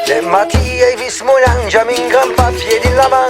Le matí he vist mon ange amb un gran papier dins la mà.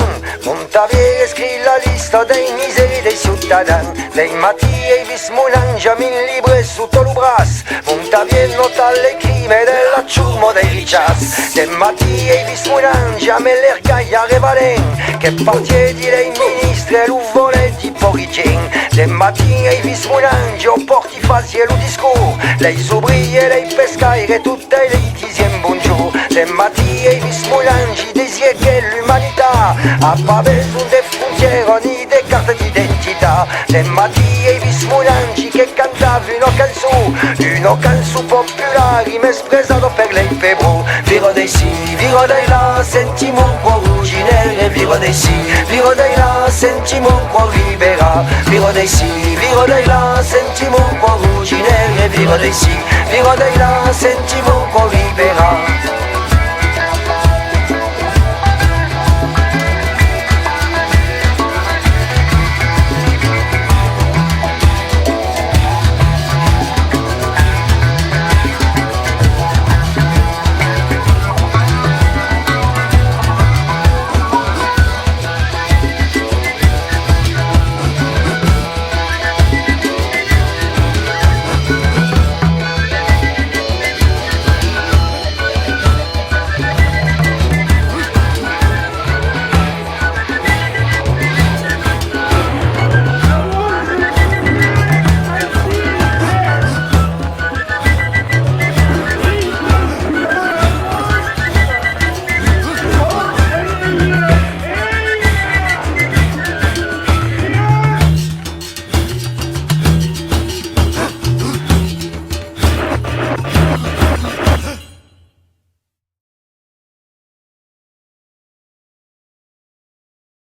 Mon havia escrit la lista dei misèries dei ciutadans. Le matí he vist mon ange amb un libre sotto il braç. Mon havia notat le crime della chorma dei richàs. Le matí he vist mon ange amb l'air gaiard e valent, che partiè di lei ministre lo voler di paurei. Le matí he vist mon ange au pòrt i fasiá lo discors. Lei s'obria, lei pescaire, tutte le tisien bonjour. Le matí he vist mon ange desia che l'umanità ha pas besoin de frontières ni de carte d'identità. Le matí he vist mon ange che cantava una canzone popolare mesprezzato per lei pebro. Viro dei sì, viro dei là, sentimo un cuore Roge Negre. Viro dei sì, viro dei là, sentimo un cuore libera. Viro dei sì, viro dei là, sentimo un cuore Roge Negre. Viro dei sì, viro dei là, sentimo un cuore